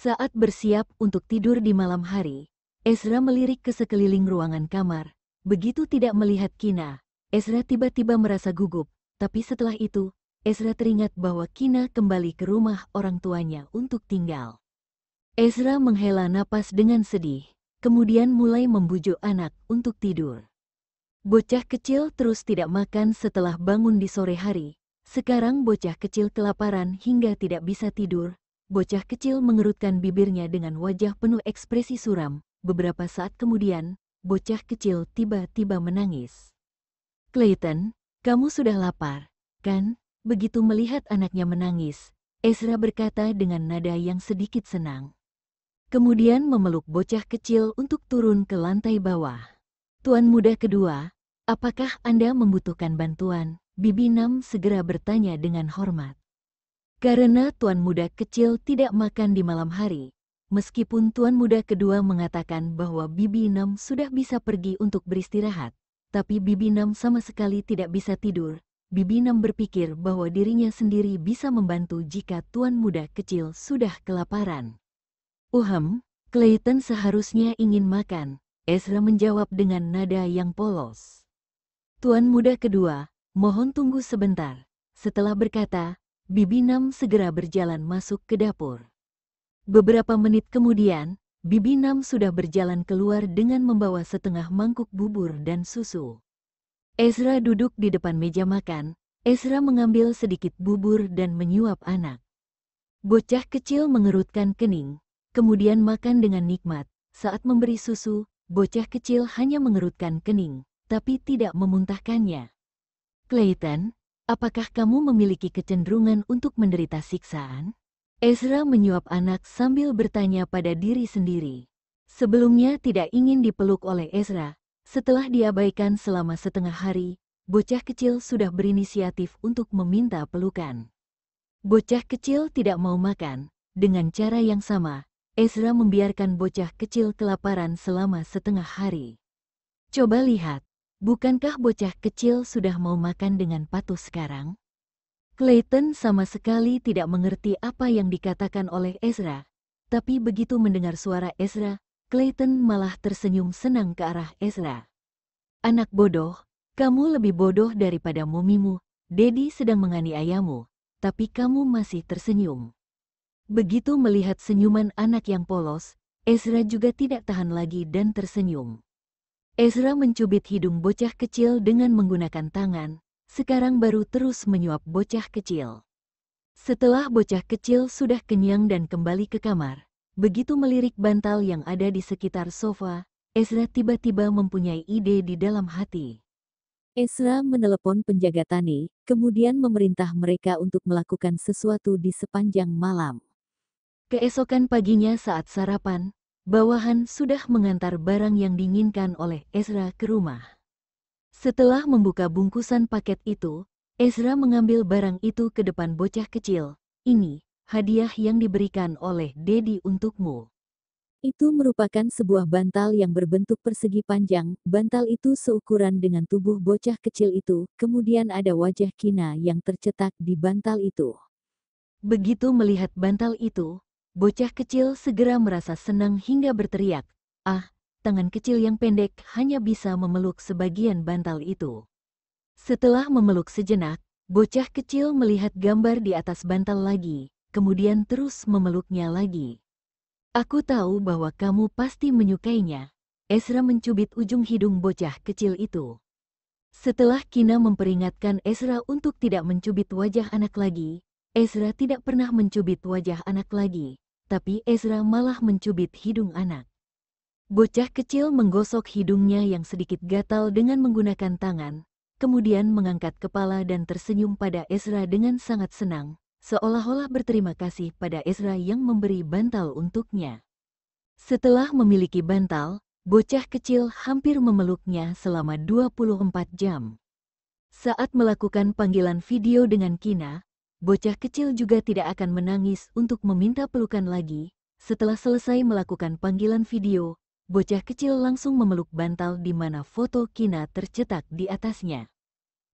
Saat bersiap untuk tidur di malam hari, Ezra melirik ke sekeliling ruangan kamar. Begitu tidak melihat Kina, Ezra tiba-tiba merasa gugup, tapi setelah itu, Ezra teringat bahwa Kina kembali ke rumah orang tuanya untuk tinggal. Ezra menghela napas dengan sedih, kemudian mulai membujuk anak untuk tidur. Bocah kecil terus tidak makan setelah bangun di sore hari. Sekarang bocah kecil kelaparan hingga tidak bisa tidur. Bocah kecil mengerutkan bibirnya dengan wajah penuh ekspresi suram. Beberapa saat kemudian, bocah kecil tiba-tiba menangis. "Clayton, kamu sudah lapar, kan?" Begitu melihat anaknya menangis, Ezra berkata dengan nada yang sedikit senang. Kemudian memeluk bocah kecil untuk turun ke lantai bawah. "Tuan muda kedua, apakah Anda membutuhkan bantuan?" Bibi Nam segera bertanya dengan hormat. Karena tuan muda kecil tidak makan di malam hari, meskipun tuan muda kedua mengatakan bahwa Bibi Nam sudah bisa pergi untuk beristirahat, tapi Bibi Nam sama sekali tidak bisa tidur. Bibi Nam berpikir bahwa dirinya sendiri bisa membantu jika tuan muda kecil sudah kelaparan. Clayton seharusnya ingin makan," Ezra menjawab dengan nada yang polos. "Tuan muda kedua, mohon tunggu sebentar." Setelah berkata, Bibi Nam segera berjalan masuk ke dapur. Beberapa menit kemudian, Bibi Nam sudah berjalan keluar dengan membawa setengah mangkuk bubur dan susu. Ezra duduk di depan meja makan. Ezra mengambil sedikit bubur dan menyuap anak. Bocah kecil mengerutkan kening, kemudian makan dengan nikmat. Saat memberi susu, bocah kecil hanya mengerutkan kening, tapi tidak memuntahkannya. "Clayton, apakah kamu memiliki kecenderungan untuk menderita siksaan?" Ezra menyuap anak sambil bertanya pada diri sendiri. Sebelumnya tidak ingin dipeluk oleh Ezra. Setelah diabaikan selama setengah hari, bocah kecil sudah berinisiatif untuk meminta pelukan. Bocah kecil tidak mau makan. Dengan cara yang sama, Ezra membiarkan bocah kecil kelaparan selama setengah hari. "Coba lihat, bukankah bocah kecil sudah mau makan dengan patuh sekarang?" Clayton sama sekali tidak mengerti apa yang dikatakan oleh Ezra, tapi begitu mendengar suara Ezra, Clayton malah tersenyum senang ke arah Ezra. "Anak bodoh, kamu lebih bodoh daripada momimu. Dedi sedang menganiayamu, tapi kamu masih tersenyum." Begitu melihat senyuman anak yang polos, Ezra juga tidak tahan lagi dan tersenyum. Ezra mencubit hidung bocah kecil dengan menggunakan tangan, sekarang baru terus menyuap bocah kecil. Setelah bocah kecil sudah kenyang dan kembali ke kamar, begitu melirik bantal yang ada di sekitar sofa, Ezra tiba-tiba mempunyai ide di dalam hati. Ezra menelepon penjaga tani, kemudian memerintah mereka untuk melakukan sesuatu di sepanjang malam. Keesokan paginya saat sarapan, bawahan sudah mengantar barang yang diinginkan oleh Ezra ke rumah. Setelah membuka bungkusan paket itu, Ezra mengambil barang itu ke depan bocah kecil. "Ini, hadiah yang diberikan oleh Dedi untukmu." Itu merupakan sebuah bantal yang berbentuk persegi panjang. Bantal itu seukuran dengan tubuh bocah kecil itu, kemudian ada wajah Kina yang tercetak di bantal itu. Begitu melihat bantal itu, bocah kecil segera merasa senang hingga berteriak, "Ah, tangan kecil yang pendek hanya bisa memeluk sebagian bantal itu." Setelah memeluk sejenak, bocah kecil melihat gambar di atas bantal lagi, kemudian terus memeluknya lagi. "Aku tahu bahwa kamu pasti menyukainya." Ezra mencubit ujung hidung bocah kecil itu. Setelah Kina memperingatkan Ezra untuk tidak mencubit wajah anak lagi, Ezra tidak pernah mencubit wajah anak lagi, tapi Ezra malah mencubit hidung anak. Bocah kecil menggosok hidungnya yang sedikit gatal dengan menggunakan tangan, kemudian mengangkat kepala dan tersenyum pada Ezra dengan sangat senang, seolah-olah berterima kasih pada Ezra yang memberi bantal untuknya. Setelah memiliki bantal, bocah kecil hampir memeluknya selama 24 jam. Saat melakukan panggilan video dengan Kina, bocah kecil juga tidak akan menangis untuk meminta pelukan lagi. Setelah selesai melakukan panggilan video, bocah kecil langsung memeluk bantal di mana foto Kina tercetak di atasnya.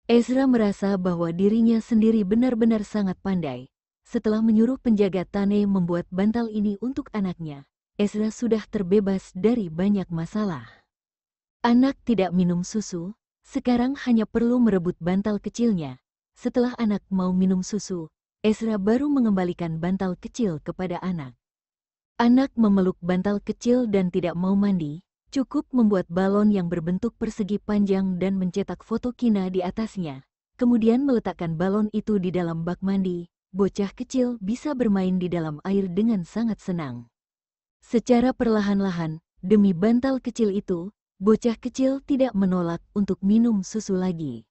Ezra merasa bahwa dirinya sendiri benar-benar sangat pandai. Setelah menyuruh penjaga Tane membuat bantal ini untuk anaknya, Ezra sudah terbebas dari banyak masalah. Anak tidak minum susu, sekarang hanya perlu merebut bantal kecilnya. Setelah anak mau minum susu, Ezra baru mengembalikan bantal kecil kepada anak. Anak memeluk bantal kecil dan tidak mau mandi, cukup membuat balon yang berbentuk persegi panjang dan mencetak foto Kina di atasnya. Kemudian meletakkan balon itu di dalam bak mandi, bocah kecil bisa bermain di dalam air dengan sangat senang. Secara perlahan-lahan, demi bantal kecil itu, bocah kecil tidak menolak untuk minum susu lagi.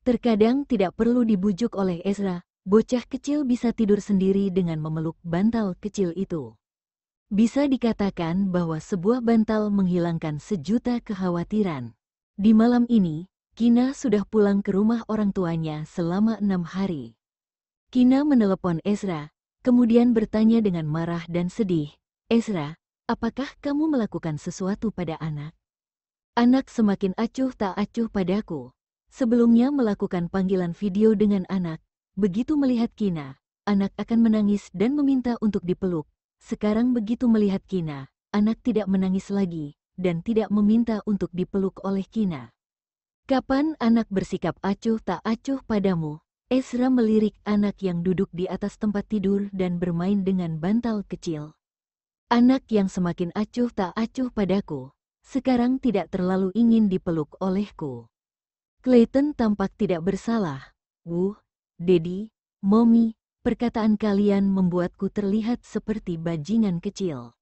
Terkadang tidak perlu dibujuk oleh Ezra, bocah kecil bisa tidur sendiri dengan memeluk bantal kecil itu. Bisa dikatakan bahwa sebuah bantal menghilangkan sejuta kekhawatiran. Di malam ini, Kina sudah pulang ke rumah orang tuanya selama 6 hari. Kina menelepon Ezra, kemudian bertanya dengan marah dan sedih, "Ezra, apakah kamu melakukan sesuatu pada anak?" Anak semakin acuh tak acuh padaku. Sebelumnya melakukan panggilan video dengan anak, begitu melihat Kina, anak akan menangis dan meminta untuk dipeluk. Sekarang begitu melihat Kina, anak tidak menangis lagi, dan tidak meminta untuk dipeluk oleh Kina. "Kapan anak bersikap acuh tak acuh padamu?" Ezra melirik anak yang duduk di atas tempat tidur dan bermain dengan bantal kecil. Anak yang semakin acuh tak acuh padaku, sekarang tidak terlalu ingin dipeluk olehku. Clayton tampak tidak bersalah. Daddy, Mommy, perkataan kalian membuatku terlihat seperti bajingan kecil.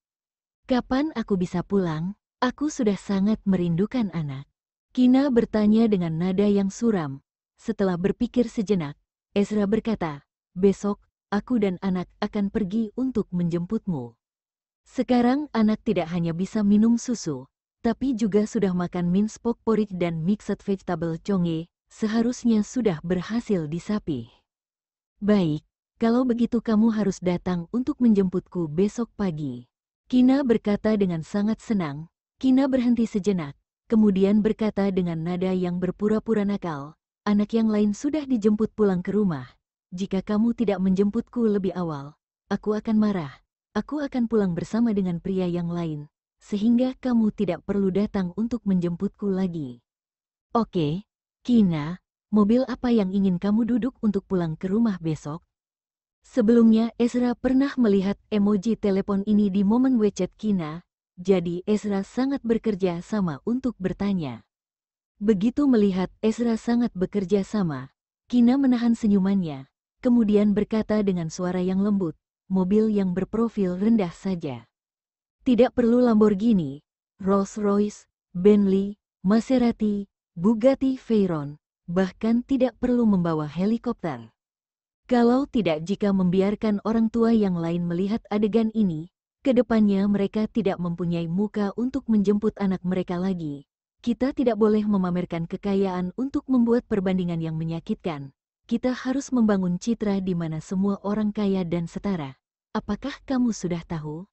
Kapan aku bisa pulang? Aku sudah sangat merindukan anak." Kina bertanya dengan nada yang suram. Setelah berpikir sejenak, Ezra berkata, "Besok, aku dan anak akan pergi untuk menjemputmu." Sekarang anak tidak hanya bisa minum susu, tapi juga sudah makan mince pork porridge dan mixed vegetable conge, seharusnya sudah berhasil disapih. "Baik, kalau begitu kamu harus datang untuk menjemputku besok pagi." Kina berkata dengan sangat senang. Kina berhenti sejenak, kemudian berkata dengan nada yang berpura-pura nakal, "Anak yang lain sudah dijemput pulang ke rumah. Jika kamu tidak menjemputku lebih awal, aku akan marah. Aku akan pulang bersama dengan pria yang lain, sehingga kamu tidak perlu datang untuk menjemputku lagi." "Oke, Kina, mobil apa yang ingin kamu duduk untuk pulang ke rumah besok?" Sebelumnya Ezra pernah melihat emoji telepon ini di momen WeChat Kina, jadi Ezra sangat bekerja sama untuk bertanya. Begitu melihat Ezra sangat bekerja sama, Kina menahan senyumannya, kemudian berkata dengan suara yang lembut, "Mobil yang berprofil rendah saja. Tidak perlu Lamborghini, Rolls-Royce, Bentley, Maserati, Bugatti Veyron, bahkan tidak perlu membawa helikopter. Kalau tidak, jika membiarkan orang tua yang lain melihat adegan ini, kedepannya mereka tidak mempunyai muka untuk menjemput anak mereka lagi. Kita tidak boleh memamerkan kekayaan untuk membuat perbandingan yang menyakitkan. Kita harus membangun citra di mana semua orang kaya dan setara. Apakah kamu sudah tahu?"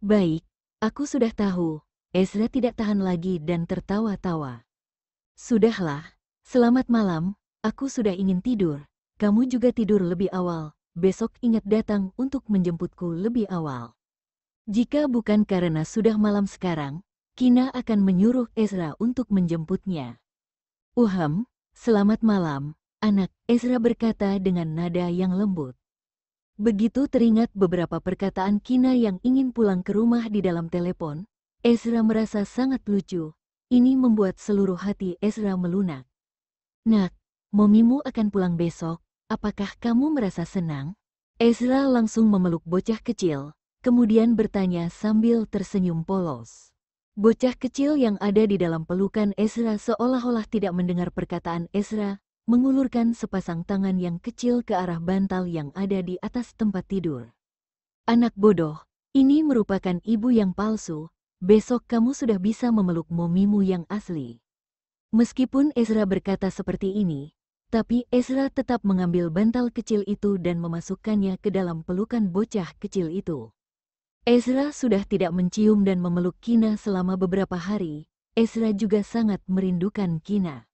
"Baik, aku sudah tahu." Ezra tidak tahan lagi dan tertawa-tawa. "Sudahlah, selamat malam, aku sudah ingin tidur. Kamu juga tidur lebih awal, besok ingat datang untuk menjemputku lebih awal." Jika bukan karena sudah malam sekarang, Kina akan menyuruh Ezra untuk menjemputnya. Selamat malam, anak," Ezra berkata dengan nada yang lembut. Begitu teringat beberapa perkataan Kina yang ingin pulang ke rumah di dalam telepon, Ezra merasa sangat lucu. Ini membuat seluruh hati Ezra melunak. "Nak, momimu akan pulang besok, apakah kamu merasa senang?" Ezra langsung memeluk bocah kecil, kemudian bertanya sambil tersenyum polos. Bocah kecil yang ada di dalam pelukan Ezra seolah-olah tidak mendengar perkataan Ezra, mengulurkan sepasang tangan yang kecil ke arah bantal yang ada di atas tempat tidur. "Anak bodoh, ini merupakan ibu yang palsu, besok kamu sudah bisa memeluk momimu yang asli." Meskipun Ezra berkata seperti ini, tapi Ezra tetap mengambil bantal kecil itu dan memasukkannya ke dalam pelukan bocah kecil itu. Ezra sudah tidak mencium dan memeluk Kina selama beberapa hari. Ezra juga sangat merindukan Kina.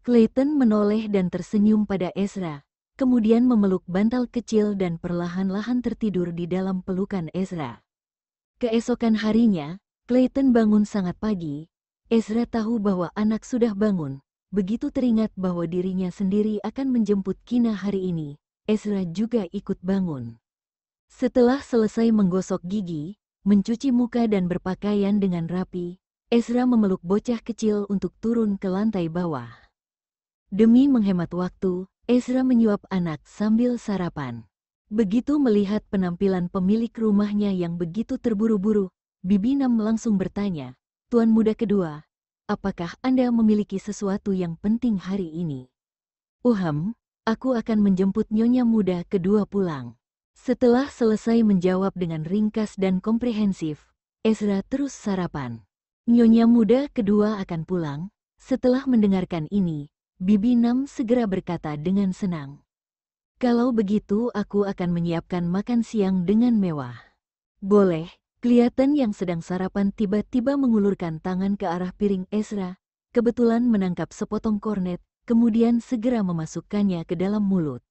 Clayton menoleh dan tersenyum pada Ezra. kemudian memeluk bantal kecil dan perlahan-lahan tertidur di dalam pelukan Ezra. Keesokan harinya, Clayton bangun sangat pagi. Ezra tahu bahwa anak sudah bangun. Begitu teringat bahwa dirinya sendiri akan menjemput Kina hari ini, Ezra juga ikut bangun. Setelah selesai menggosok gigi, mencuci muka dan berpakaian dengan rapi, Ezra memeluk bocah kecil untuk turun ke lantai bawah. Demi menghemat waktu, Ezra menyuap anak sambil sarapan. Begitu melihat penampilan pemilik rumahnya yang begitu terburu-buru, Bibi Nam langsung bertanya, "Tuan muda kedua, apakah Anda memiliki sesuatu yang penting hari ini?" Aku akan menjemput Nyonya muda kedua pulang." Setelah selesai menjawab dengan ringkas dan komprehensif, Ezra terus sarapan. Nyonya muda kedua akan pulang. Setelah mendengarkan ini, Bibi Nam segera berkata dengan senang, "Kalau begitu aku akan menyiapkan makan siang dengan mewah." "Boleh." Kelihatan yang sedang sarapan tiba-tiba mengulurkan tangan ke arah piring Ezra, kebetulan menangkap sepotong kornet, kemudian segera memasukkannya ke dalam mulut.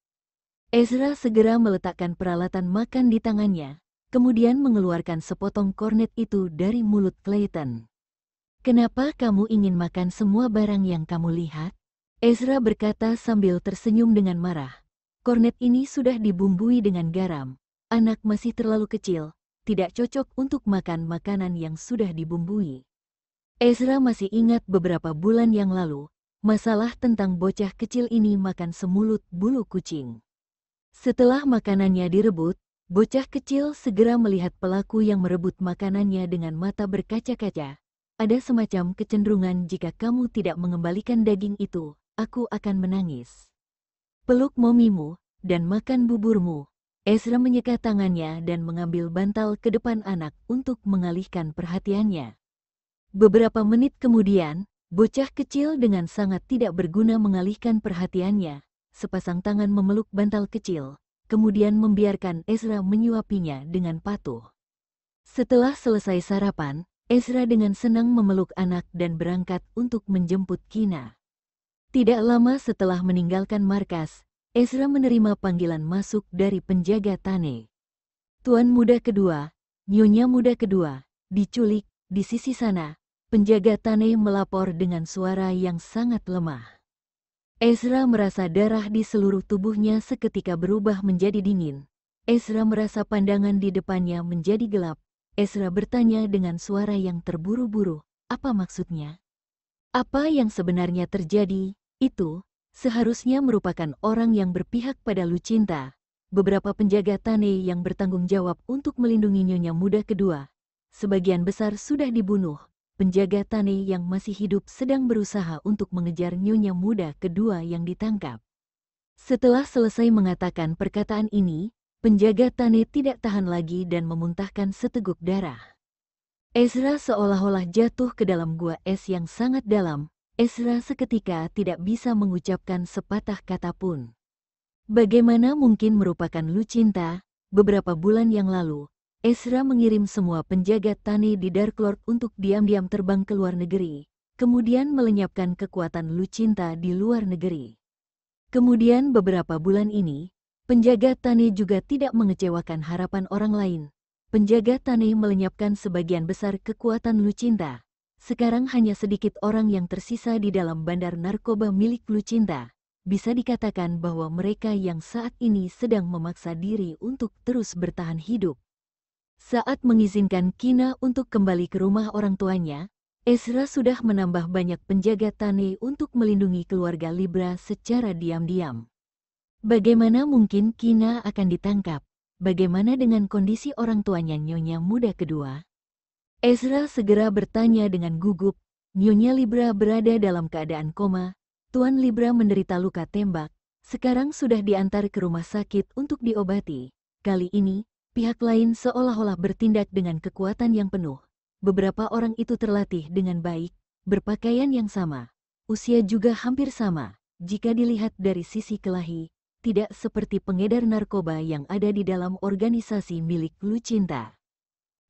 Ezra segera meletakkan peralatan makan di tangannya, kemudian mengeluarkan sepotong kornet itu dari mulut Clayton. "Kenapa kamu ingin makan semua barang yang kamu lihat?" Ezra berkata sambil tersenyum dengan marah. "Kornet ini sudah dibumbui dengan garam. Anak masih terlalu kecil, tidak cocok untuk makan makanan yang sudah dibumbui." Ezra masih ingat beberapa bulan yang lalu, masalah tentang bocah kecil ini makan semulut bulu kucing. Setelah makanannya direbut, bocah kecil segera melihat pelaku yang merebut makanannya dengan mata berkaca-kaca. "Ada semacam kecenderungan jika kamu tidak mengembalikan daging itu, aku akan menangis. Peluk momimu, dan makan buburmu." Ezra menyeka tangannya dan mengambil bantal ke depan anak untuk mengalihkan perhatiannya. Beberapa menit kemudian, bocah kecil dengan sangat tidak berguna mengalihkan perhatiannya. Sepasang tangan memeluk bantal kecil, kemudian membiarkan Ezra menyuapinya dengan patuh. Setelah selesai sarapan, Ezra dengan senang memeluk anak dan berangkat untuk menjemput Kina. Tidak lama setelah meninggalkan markas, Ezra menerima panggilan masuk dari penjaga Tane. "Tuan muda kedua, Nyonya muda kedua, diculik." Di sisi sana, penjaga Tane melapor dengan suara yang sangat lemah. Ezra merasa darah di seluruh tubuhnya seketika berubah menjadi dingin. Ezra merasa pandangan di depannya menjadi gelap. Ezra bertanya dengan suara yang terburu-buru, "Apa maksudnya? Apa yang sebenarnya terjadi?" "Itu seharusnya merupakan orang yang berpihak pada Lucinta. Beberapa penjaga Tane yang bertanggung jawab untuk melindungi Nyonya muda kedua. Sebagian besar sudah dibunuh. Penjaga Tane yang masih hidup sedang berusaha untuk mengejar Nyonya muda kedua yang ditangkap." Setelah selesai mengatakan perkataan ini, penjaga Tane tidak tahan lagi dan memuntahkan seteguk darah. Ezra seolah-olah jatuh ke dalam gua es yang sangat dalam. Ezra seketika tidak bisa mengucapkan sepatah kata pun. Bagaimana mungkin merupakan Lucinta? Beberapa bulan yang lalu, Ezra mengirim semua penjaga Tane di Dark Lord untuk diam-diam terbang ke luar negeri, kemudian melenyapkan kekuatan Lucinta di luar negeri. Kemudian beberapa bulan ini, penjaga Tane juga tidak mengecewakan harapan orang lain. Penjaga Tane melenyapkan sebagian besar kekuatan Lucinta. Sekarang hanya sedikit orang yang tersisa di dalam bandar narkoba milik Lucinta. Bisa dikatakan bahwa mereka yang saat ini sedang memaksa diri untuk terus bertahan hidup. Saat mengizinkan Kina untuk kembali ke rumah orang tuanya, Ezra sudah menambah banyak penjaga Tane untuk melindungi keluarga Libra secara diam-diam. Bagaimana mungkin Kina akan ditangkap? Bagaimana dengan kondisi orang tuanya Nyonya muda kedua? Ezra segera bertanya dengan gugup. "Nyonya Libra berada dalam keadaan koma. Tuan Libra menderita luka tembak. Sekarang sudah diantar ke rumah sakit untuk diobati." Kali ini, pihak lain seolah-olah bertindak dengan kekuatan yang penuh. Beberapa orang itu terlatih dengan baik, berpakaian yang sama, usia juga hampir sama. Jika dilihat dari sisi kelahi, tidak seperti pengedar narkoba yang ada di dalam organisasi milik Lucinta.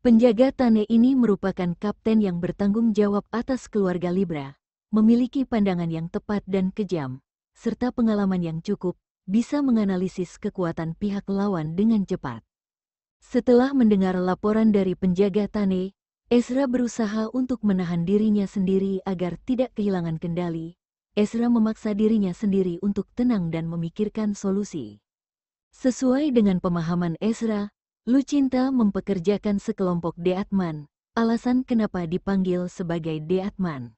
Penjaga Tane ini merupakan kapten yang bertanggung jawab atas keluarga Libra, memiliki pandangan yang tepat dan kejam, serta pengalaman yang cukup. bisa menganalisis kekuatan pihak lawan dengan cepat. Setelah mendengar laporan dari penjaga Tane, Ezra berusaha untuk menahan dirinya sendiri agar tidak kehilangan kendali. Ezra memaksa dirinya sendiri untuk tenang dan memikirkan solusi. Sesuai dengan pemahaman Ezra, Lucinta mempekerjakan sekelompok Deatman. Alasan kenapa dipanggil sebagai Deatman,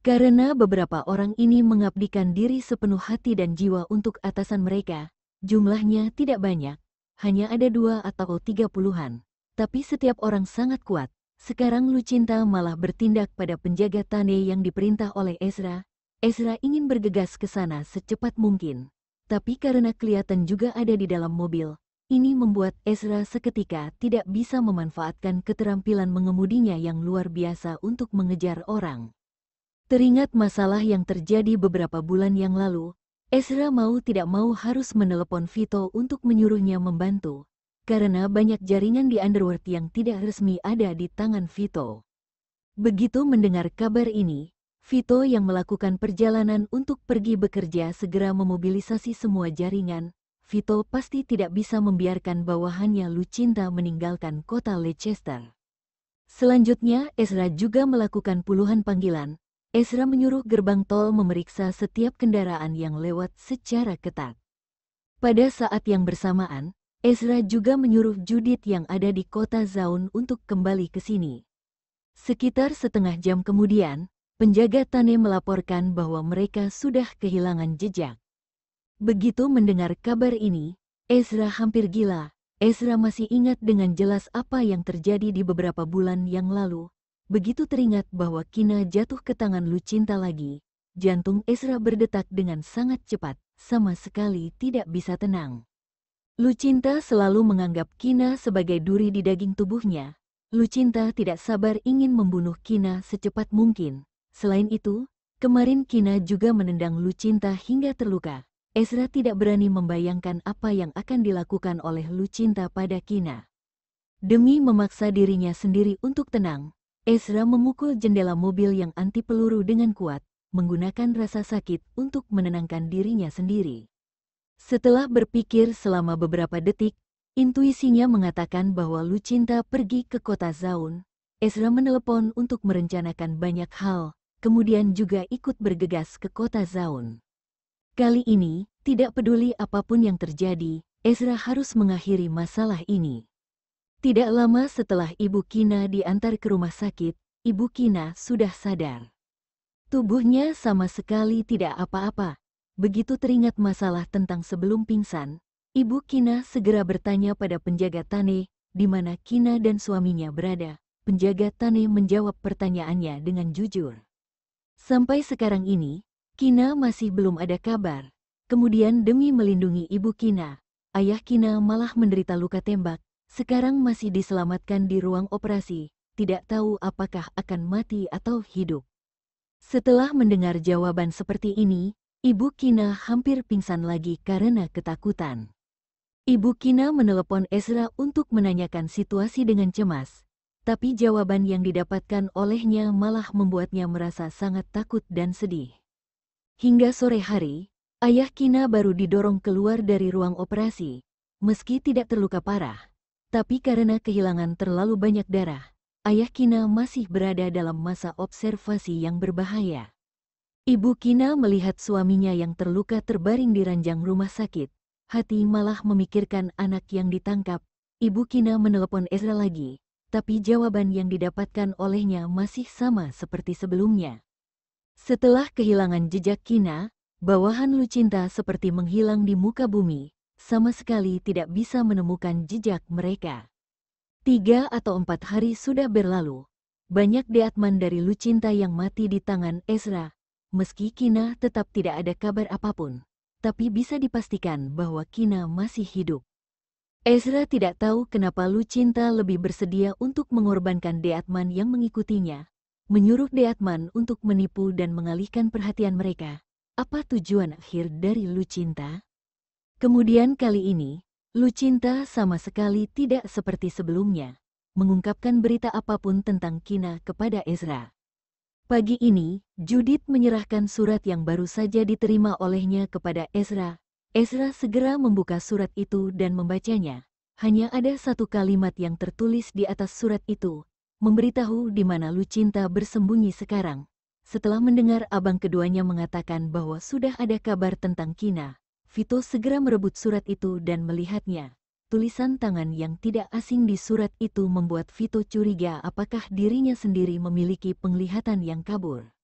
karena beberapa orang ini mengabdikan diri sepenuh hati dan jiwa untuk atasan mereka. Jumlahnya tidak banyak, hanya ada 2 atau 30-an. Tapi setiap orang sangat kuat. Sekarang Lucinta malah bertindak pada penjaga Tane yang diperintah oleh Ezra. Ezra ingin bergegas ke sana secepat mungkin. Tapi karena kelihatan juga ada di dalam mobil, ini membuat Ezra seketika tidak bisa memanfaatkan keterampilan mengemudinya yang luar biasa untuk mengejar orang. Teringat masalah yang terjadi beberapa bulan yang lalu, Ezra mau tidak mau harus menelepon Vito untuk menyuruhnya membantu, karena banyak jaringan di Underworld yang tidak resmi ada di tangan Vito. Begitu mendengar kabar ini, Vito yang melakukan perjalanan untuk pergi bekerja segera memobilisasi semua jaringan. Vito pasti tidak bisa membiarkan bawahannya Lucinta meninggalkan kota Leicester. Selanjutnya, Ezra juga melakukan puluhan panggilan. Ezra menyuruh gerbang tol memeriksa setiap kendaraan yang lewat secara ketat. Pada saat yang bersamaan, Ezra juga menyuruh Judith yang ada di kota Zaun untuk kembali ke sini. Sekitar setengah jam kemudian, penjaga Tane melaporkan bahwa mereka sudah kehilangan jejak. Begitu mendengar kabar ini, Ezra hampir gila. Ezra masih ingat dengan jelas apa yang terjadi di beberapa bulan yang lalu. Begitu teringat bahwa Kina jatuh ke tangan Lucinta lagi, jantung Ezra berdetak dengan sangat cepat, sama sekali tidak bisa tenang. Lucinta selalu menganggap Kina sebagai duri di daging tubuhnya. Lucinta tidak sabar ingin membunuh Kina secepat mungkin. Selain itu, kemarin Kina juga menendang Lucinta hingga terluka. Ezra tidak berani membayangkan apa yang akan dilakukan oleh Lucinta pada Kina. Demi memaksa dirinya sendiri untuk tenang, Ezra memukul jendela mobil yang anti peluru dengan kuat, menggunakan rasa sakit untuk menenangkan dirinya sendiri. Setelah berpikir selama beberapa detik, intuisinya mengatakan bahwa Lucinta pergi ke kota Zaun. Ezra menelepon untuk merencanakan banyak hal, kemudian juga ikut bergegas ke kota Zaun. Kali ini, tidak peduli apapun yang terjadi, Ezra harus mengakhiri masalah ini. Tidak lama setelah Ibu Kina diantar ke rumah sakit, Ibu Kina sudah sadar. Tubuhnya sama sekali tidak apa-apa. Begitu teringat masalah tentang sebelum pingsan, Ibu Kina segera bertanya pada penjaga Tane, di mana Kina dan suaminya berada. Penjaga Tane menjawab pertanyaannya dengan jujur. Sampai sekarang ini, Kina masih belum ada kabar. Kemudian demi melindungi Ibu Kina, ayah Kina malah menderita luka tembak. Sekarang masih diselamatkan di ruang operasi, tidak tahu apakah akan mati atau hidup. Setelah mendengar jawaban seperti ini, Ibu Kina hampir pingsan lagi karena ketakutan. Ibu Kina menelepon Ezra untuk menanyakan situasi dengan cemas, tapi jawaban yang didapatkan olehnya malah membuatnya merasa sangat takut dan sedih. Hingga sore hari, ayah Kina baru didorong keluar dari ruang operasi. Meski tidak terluka parah, tapi karena kehilangan terlalu banyak darah, ayah Kina masih berada dalam masa observasi yang berbahaya. Ibu Kina melihat suaminya yang terluka terbaring di ranjang rumah sakit. Hati malah memikirkan anak yang ditangkap. Ibu Kina menelepon Ezra lagi, tapi jawaban yang didapatkan olehnya masih sama seperti sebelumnya. Setelah kehilangan jejak Kina, bawahan Lucinta seperti menghilang di muka bumi, sama sekali tidak bisa menemukan jejak mereka. 3 atau 4 hari sudah berlalu. Banyak Deatman dari Lucinta yang mati di tangan Ezra. Meski Kina tetap tidak ada kabar apapun, tapi bisa dipastikan bahwa Kina masih hidup. Ezra tidak tahu kenapa Lucinta lebih bersedia untuk mengorbankan Deatman yang mengikutinya, menyuruh Deatman untuk menipu dan mengalihkan perhatian mereka. Apa tujuan akhir dari Lucinta? Kemudian kali ini, Lucinta sama sekali tidak seperti sebelumnya, mengungkapkan berita apapun tentang Kina kepada Ezra. Pagi ini, Judith menyerahkan surat yang baru saja diterima olehnya kepada Ezra. Ezra segera membuka surat itu dan membacanya. Hanya ada satu kalimat yang tertulis di atas surat itu, memberitahu di mana Lucinta bersembunyi sekarang. Setelah mendengar abang keduanya mengatakan bahwa sudah ada kabar tentang Kina, Vito segera merebut surat itu dan melihatnya. Tulisan tangan yang tidak asing di surat itu membuat Vito curiga apakah dirinya sendiri memiliki penglihatan yang kabur.